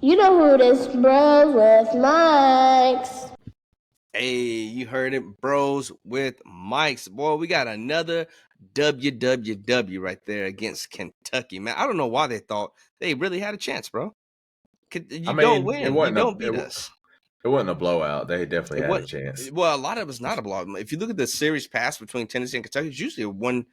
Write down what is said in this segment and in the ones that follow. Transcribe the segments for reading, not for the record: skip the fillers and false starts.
You know who this Bros with Mics. Hey, you heard it, Bros with Mics. Boy, we got another WWW right there against Kentucky, man. I don't know why they thought they really had a chance, bro. You don't win. You don't beat us. It wasn't a blowout. They definitely had a It chance. Well, a lot of it's not a blowout. If you look at the series pass between Tennessee and Kentucky, it's usually a one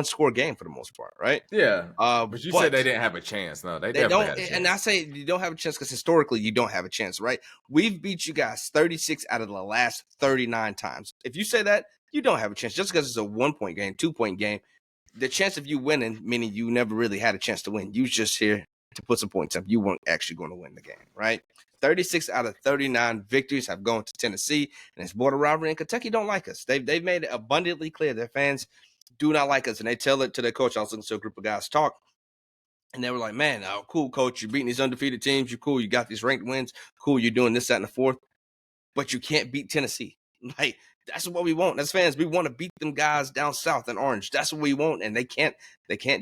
score game for the most part, right? Yeah. But you said they didn't have a chance. No, they definitely had a chance. And I say you don't have a chance because historically you don't have a chance, right? We've beat you guys 36 out of the last 39 times. If you say that, you don't have a chance just because it's a 1-point game, 2-point game. The chance of you winning, meaning you never really had a chance to win. You was just here to put some points up. You weren't actually going to win the game, right? 36 out of 39 victories have gone to Tennessee, and it's border rivalry. And Kentucky don't like us. They've made it abundantly clear their fans do not like us, and they tell it to their coach. I was listening to a group of guys talk, and they were like, man, cool, coach. You're beating these undefeated teams. You're cool. You got these ranked wins. Cool. You're doing this, that, and the fourth. But you can't beat Tennessee. Like, that's what we want. As fans, we want to beat them guys down south in Orange. That's what we want, and they can't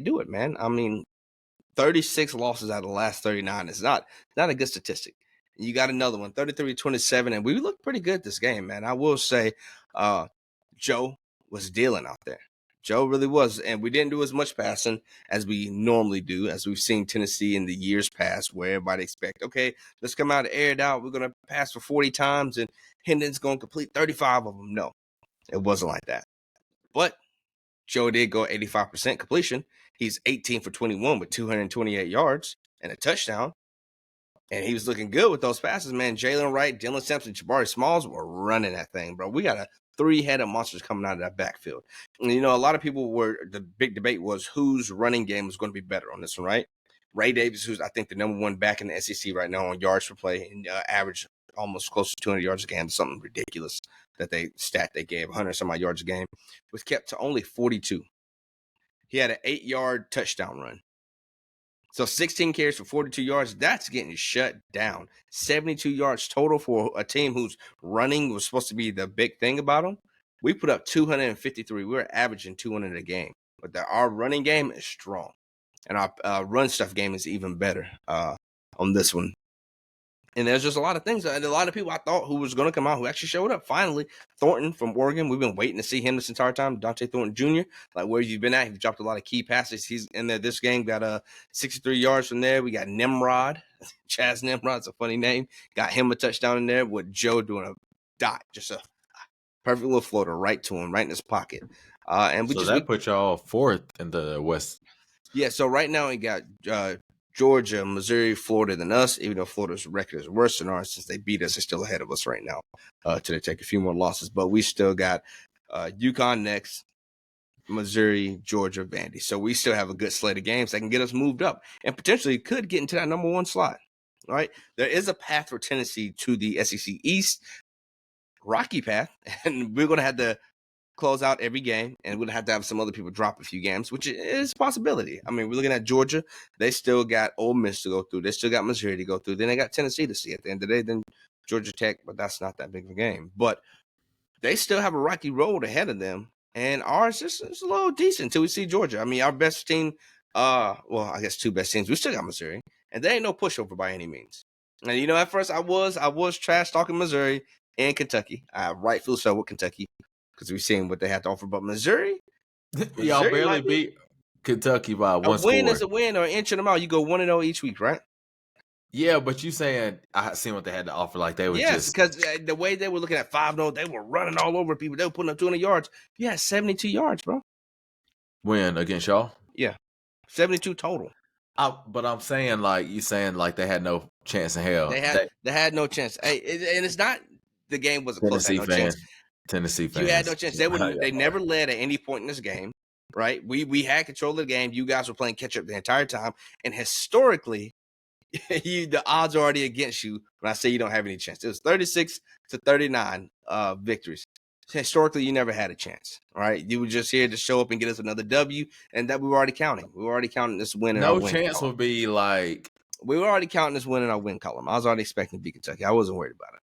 do it, man. I mean, 36 losses out of the last 39 is not a good statistic. You got another one, 33-27, and we looked pretty good this game, man. I will say Joe was dealing out there. Joe really was, and we didn't do as much passing as we normally do, as we've seen Tennessee in the years past, where everybody expect, okay, let's come out and air it out. We're going to pass for 40 times, and Hendon's going to complete 35 of them. No, it wasn't like that. But Joe did go 85% completion. He's 18 for 21 with 228 yards and a touchdown. And he was looking good with those passes, man. Jalen Wright, Dylan Sampson, Jabari Smalls were running that thing, bro. We got a three-headed monsters coming out of that backfield. And, a lot of people the big debate was whose running game was going to be better on this one, right? Ray Davis, who's I think the number one back in the SEC right now on yards per play, and average almost close to 200 yards a game, something ridiculous that they gave 100 some odd yards a game, was kept to only 42. He had an 8-yard touchdown run. So 16 carries for 42 yards, that's getting shut down. 72 yards total for a team whose running was supposed to be the big thing about them. We put up 253. We were averaging 200 a game. But our running game is strong. And our run stuff game is even better on this one. And there's just a lot of things. And a lot of people I thought who was going to come out who actually showed up. Finally, Thornton from Oregon. We've been waiting to see him this entire time. Dante Thornton Jr. Like, where you've been at. He's dropped a lot of key passes. He's in there this game. Got 63 yards from there. We got Nimrod. Chaz Nimrod's a funny name. Got him a touchdown in there with Joe doing a dot. Just a perfect little floater right to him, right in his pocket. And we put y'all fourth in the West. Yeah, so right now we got Georgia, Missouri, Florida than us, even though Florida's record is worse than ours. Since they beat us, they're still ahead of us right now till they take a few more losses. But we still got UConn next, Missouri, Georgia, Vandy. So we still have a good slate of games that can get us moved up and potentially could get into that number one slot. All right, there is a path for Tennessee to the SEC East, rocky path, and we're going to have to close out every game, and we'll have to have some other people drop a few games, which is a possibility. I mean, we're looking at Georgia. They still got Ole Miss to go through. They still got Missouri to go through. Then they got Tennessee to see at the end of the day. Then Georgia Tech, but that's not that big of a game. But they still have a rocky road ahead of them, and ours is a little decent until we see Georgia. I mean, our best team, well, I guess two best teams. We still got Missouri, and they ain't no pushover by any means. And at first I was trash talking Missouri and Kentucky. Rightfully so with Kentucky, because we've seen what they had to offer. But Missouri y'all barely beat Kentucky by one score. A win is a win, or inching them out. You go 1-0 each week, right? Yeah, but you saying I seen what they had to offer. Like they were just because the way they were looking at 5-0, they were running all over people. They were putting up 200 yards. You had 72 yards, bro. Win against y'all? Yeah, 72 total. But I'm saying you saying they had no chance in hell. They had no chance. Hey, and it's not the game wasn't close. Tennessee fans. You had no chance. They never led at any point in this game, right? We had control of the game. You guys were playing catch up the entire time, and historically, the odds are already against you when I say you don't have any chance. It was 36-39 victories. Historically, you never had a chance, right? You were just here to show up and get us another W, and that we were already counting. We were already counting this win. No chance would be like we were already counting this win in our win column. I was already expecting to beat Kentucky. I wasn't worried about it.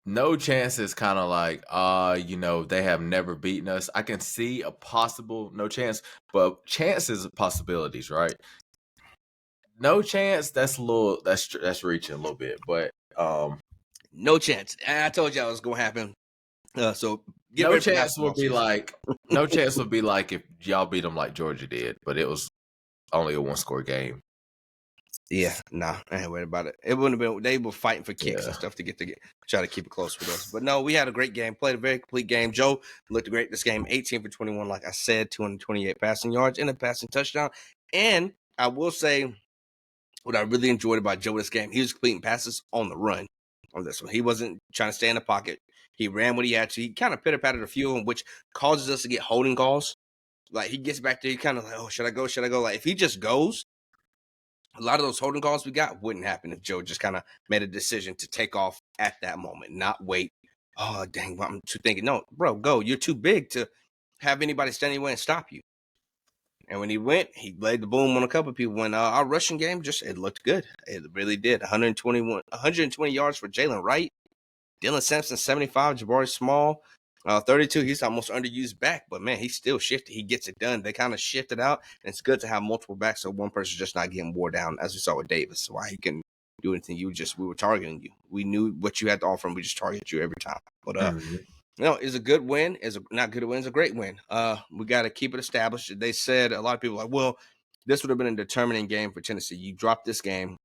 No chance is kind of like, they have never beaten us. I can see a possible no chance, but chances are possibilities, right? no chance. That's a little. That's reaching a little bit, but No chance. I told you I was going to happen. So get no ready for chance basketball would be season. like no chance would be like if y'all beat them like Georgia did, but it was only a 1-score game. Yeah, nah, I ain't worried about it. It wouldn't have been. They were fighting for kicks Yeah. and stuff to try to keep it close with us. But no, we had a great game. Played a very complete game. Joe looked great this game. 18 for 21, like I said, 228 passing yards and a passing touchdown. And I will say, what I really enjoyed about Joe this game, he was completing passes on the run on this one. He wasn't trying to stay in the pocket. He ran what he had to. He kind of pitter-pattered a few of them, which causes us to get holding calls. Like, he gets back there, he kind of like, oh, should I go? Should I go? Like, if he just goes, a lot of those holding calls we got wouldn't happen if Joe just kind of made a decision to take off at that moment, not wait. Oh, dang, I'm too thinking. No, bro, go. You're too big to have anybody stand in your way and stop you. And when he went, he laid the boom on a couple of people. When our rushing game it looked good. It really did. 120 yards for Jalen Wright. Dylan Sampson, 75. Jabari Small, 32. He's almost underused back, but man, he's still shifted. He gets it done. They kind of shifted out, and it's good to have multiple backs so one person's just not getting wore down, as we saw with Davis. Why he can do anything. We were targeting you. We knew what you had to offer, and we just targeted you every time. But it's a good win. It's a great win. We got to keep it established. They said a lot of people are like, well, this would have been a determining game for Tennessee. You dropped this game.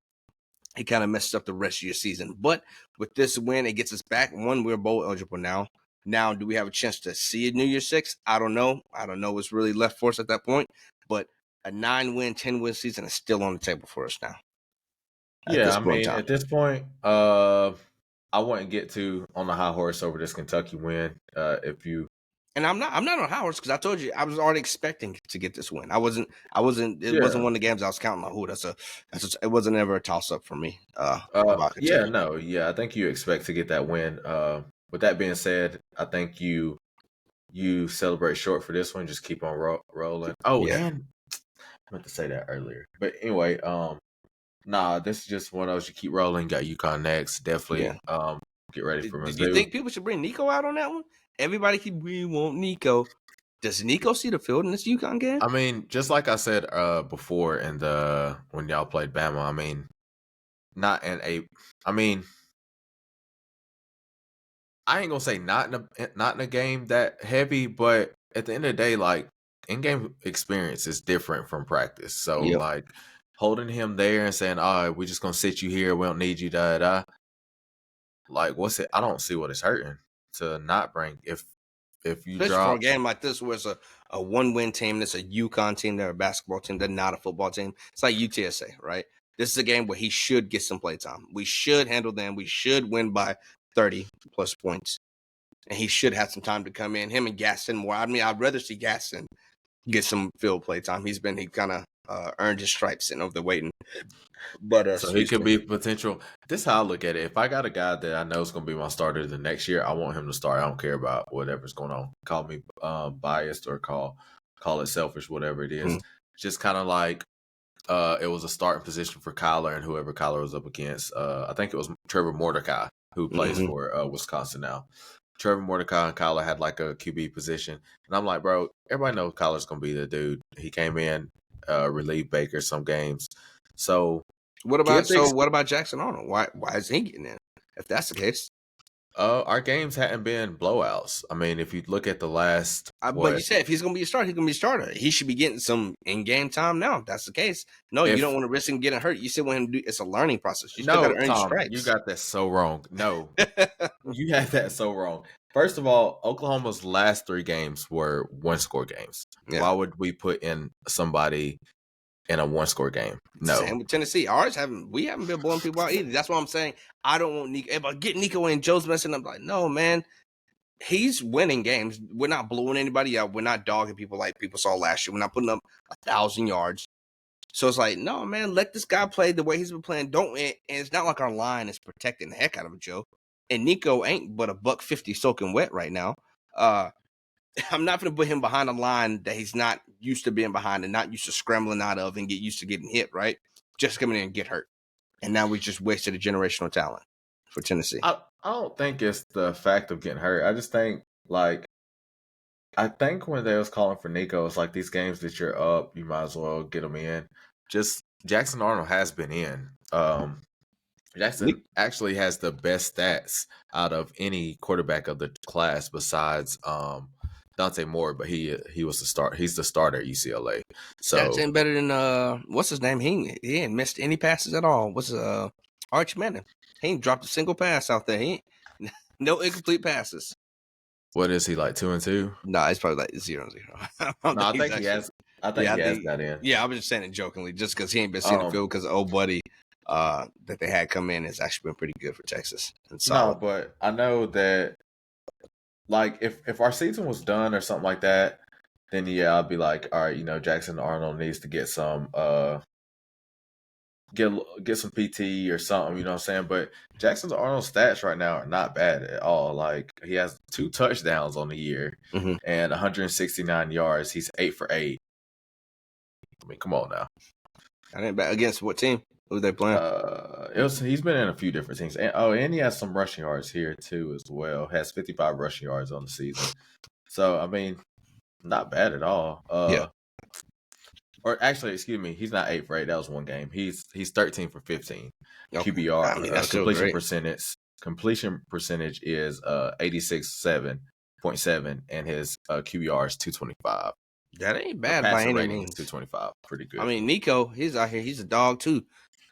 It kind of messed up the rest of your season. But with this win, it gets us back. One, we're bowl eligible now. Now, do we have a chance to see a New Year's Six? I don't know. I don't know what's really left for us at that point. But a 9-win, 10-win season is still on the table for us now. Yeah, I mean, at this point, I wouldn't get too on the high horse over this Kentucky win. And I'm not on high horse because I told you I was already expecting to get this win. It wasn't one of the games I was counting like, it wasn't ever a toss up for me. I think you expect to get that win. With that being said, I think you celebrate short for this one. Just keep on rolling. Oh, yeah. And I meant to say that earlier, but anyway, this is just one of those you keep rolling. Got UConn next, definitely. Yeah. Get ready for Mizzou. Do you think people should bring Nico out on that one? Everybody we want Nico. Does Nico see the field in this UConn game? I mean, just like I said before when y'all played Bama, I mean, I ain't gonna say not in a game that heavy, but at the end of the day, like in-game experience is different from practice. So like holding him there and saying, "All right, we're just gonna sit you here. We don't need you." Like, what's it? I don't see what it's hurting to not bring if you especially drop for a game like this where it's a 1-win team, that's a UConn team, they're a basketball team, they're not a football team. It's like UTSA, right? This is a game where he should get some play time. We should handle them. We should win by 30 plus points. And he should have some time to come in. Him and Gaston more. I mean, I'd rather see Gaston get some field play time. He kind of earned his stripes sitting over there waiting. But so he could be potential. This is how I look at it. If I got a guy that I know is going to be my starter the next year, I want him to start. I don't care about whatever's going on. Call me biased or call it selfish, whatever it is. Just kind of like it was a starting position for Kyler and whoever Kyler was up against. I think it was Trevor Mordecai, who plays for Wisconsin now. Trevor Mordecai and Kyler had like a QB position. And I'm like, bro, everybody knows Kyler's going to be the dude. He came in, relieved Baker some games. So what about Jackson Arnold? Why is he getting in? If that's the case, our games hadn't been blowouts. I mean, if you look at the last, but you said if he's going to be a starter, he's going to be a starter. He should be getting some in-game time now. If that's the case. No, you don't want to risk him getting hurt. You said when him do it's a learning process. You still got to earn your stripes. You got that so wrong. No, you had that so wrong. First of all, Oklahoma's last 3 games were 1-score games. Yeah. Why would we put in somebody in a 1-score game? No. Same with Tennessee. We haven't been blowing people out either. That's why I'm saying I don't want Nico. If I get Nico in, Joe's messing up. Like, no, man. He's winning games. We're not blowing anybody out. We're not dogging people like people saw last year. We're not putting up 1,000 yards. So it's like, no, man, let this guy play the way he's been playing. And it's not like our line is protecting the heck out of Joe. And Nico ain't but $150 soaking wet right now. I'm not going to put him behind a line that he's not used to being behind and not used to scrambling out of and get used to getting hit, right? Just come in and get hurt. And now we just wasted a generational talent for Tennessee. I don't think it's the fact of getting hurt. I just think, when they was calling for Nico, it's like these games that you're up, you might as well get them in. Just Jackson Arnold has been in. Jackson actually has the best stats out of any quarterback of the class besides Dante Moore, but he was the start. He's the starter at UCLA. So That's ain't better than what's his name? He ain't missed any passes at all. What's Arch Manning? He ain't dropped a single pass out there. He ain't, no incomplete passes. what is he like 2-2? No, it's probably like 0-0. I think he has. I think he has got in. Yeah, I was just saying it jokingly, just because he ain't been seeing the field because old buddy that they had come in has actually been pretty good for Texas. And no, but I know that like if our season was done or something like that, then yeah, I'd be like, all right, Jackson Arnold needs to get some get some PT or something, you know what I'm saying? But Jackson Arnold's stats right now are not bad at all. Like he has 2 touchdowns on the year and 169 yards. He's 8 for 8. I mean, come on now. I ain't bad. Against what team? Who they playing? He's been in a few different teams. And he has some rushing yards here too as well. Has 55 rushing yards on the season. So I mean, not bad at all. Yeah. Or actually, excuse me, he's not 8 for 8. That was one game. He's 13 for 15 QBR. I mean, that's completion percentage. Completion percentage is 86.7, and his QBR is 225. That ain't bad by any means. 225, pretty good. I mean, Nico, he's out here. He's a dog too.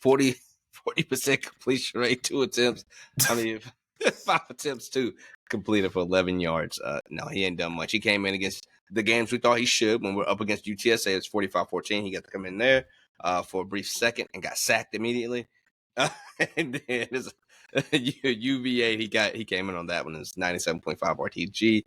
40% completion rate, 2 attempts. I mean, 5 attempts too. Completed for 11 yards. No, he ain't done much. He came in against the games we thought he should. When we're up against UTSA, it's 45-14. He got to come in there for a brief second and got sacked immediately. And then his UVA, he came in on that one. It's 97.5 RTG.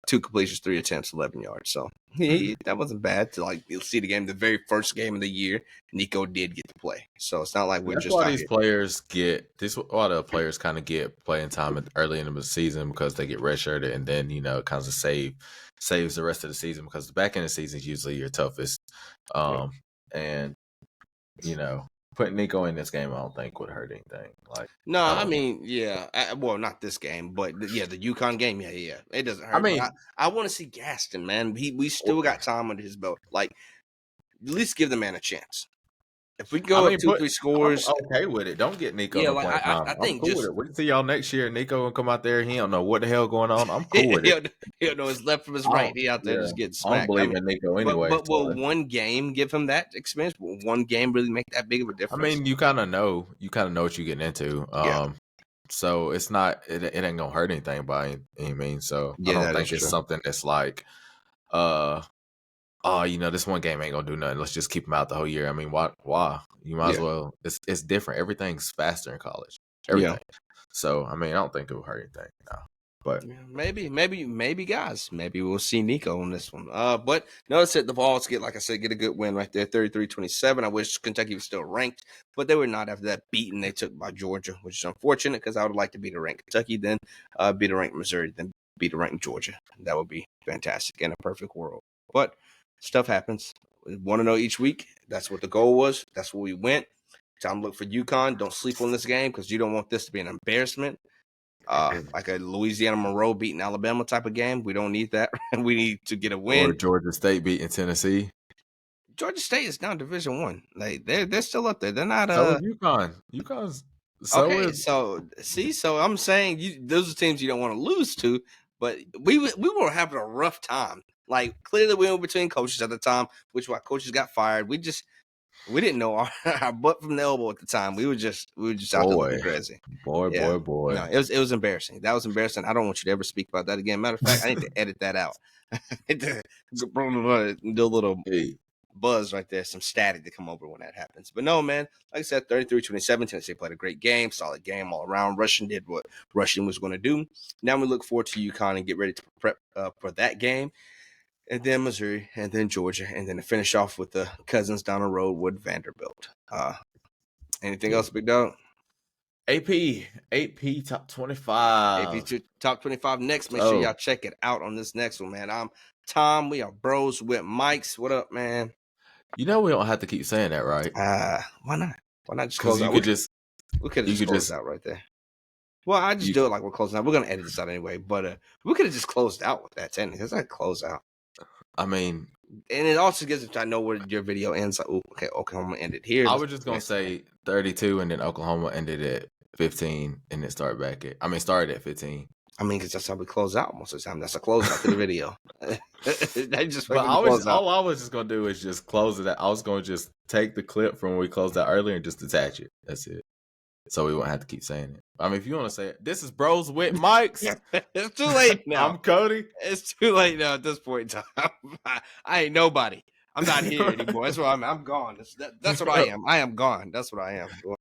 2 completions, 3 attempts, 11 yards. So that wasn't bad to you'll see the game, the very first game of the year. Nico did get to play, so it's not like we're just. Why these players get this? Why the players kind of get playing time early in the season because they get redshirted, and then kind of saves the rest of the season because the back end of the season is usually your toughest. And putting Nico in this game, I don't think would hurt anything. No, I mean, yeah. Well, not this game, but yeah, the UConn game, yeah, it doesn't hurt. I mean, I want to see Gaston, man. We still got time under his belt. Like, at least give the man a chance. If we go up 2-3 scores, I'm okay with it. Don't get Nico. Yeah, I think cool with it. We can see y'all next year. Nico will come out there. He don't know what the hell going on. I'm cool with it. He'll know his left from his right. He out there just getting smacked. I don't believe in Nico anyway. But will one game give him that experience? Will one game really make that big of a difference? I mean, you kind of know what you're getting into. So it's not. It ain't gonna hurt anything by any means. So I don't think it's something that's like, this one game ain't gonna do nothing. Let's just keep him out the whole year. I mean, why? You might as well. It's different. Everything's faster in college. Everything. Yeah. So I mean, I don't think it will hurt anything. No. But maybe guys, maybe we'll see Nico on this one. But notice that the Vols get a good win right there, 33-27. I wish Kentucky was still ranked, but they were not after that beating they took by Georgia, which is unfortunate because I would like to beat a ranked Kentucky, then beat a ranked Missouri, then beat a ranked Georgia. That would be fantastic in a perfect world. But stuff happens. We want to know each week. That's what the goal was. That's where we went. Time to look for UConn. Don't sleep on this game because you don't want this to be an embarrassment. Like a Louisiana Monroe beating Alabama type of game. We don't need that. We need to get a win. Or Georgia State beating Tennessee. Georgia State is now Division I. Like they're still up there. They're not. So is UConn. UConn's. So I'm saying those are teams you don't want to lose to. But we were having a rough time. Like clearly we were between coaches at the time, which why coaches got fired. We didn't know our butt from the elbow at the time. We were just out there looking crazy. Boy. No, it was embarrassing. That was embarrassing. I don't want you to ever speak about that again. Matter of fact, I need to edit that out. Do a little buzz right there, some static to come over when that happens. But no, man, like I said, 33-27. Tennessee played a great game, solid game all around. Russian did what Russian was going to do. Now we look forward to UConn and get ready to prep for that game. And then Missouri, and then Georgia, and then to finish off with the cousins down the road with Vanderbilt. Anything else, big dog? AP top 25. AP top 25 next. Make sure y'all check it out on this next one, man. I'm Tom. We are bros with Mics. What up, man? We don't have to keep saying that, right? Why not? Why not just close out? We could have just closed out right there. Well, I just do it like we're closing out. We're gonna edit this out anyway, but we could have just closed out with that. Technically, it's like close out. I mean, And it also gives it. I know where your video ends. Like, okay, Oklahoma ended here. I was just gonna say 32, and then Oklahoma ended at 15, and then started at 15. I mean, because that's how we close out most of the time. That's a closeout to the video. They just But close out. all I was just gonna do is just close it out. I was gonna just take the clip from when we closed out earlier and just attach it. That's it. So we won't have to keep saying it. I mean, if you want to say it, this is Bros with Mics. It's too late now. I'm Cody. It's too late now at this point in time. I ain't nobody. I'm not here anymore. That's what I'm gone. That's what I am. I am gone. That's what I am.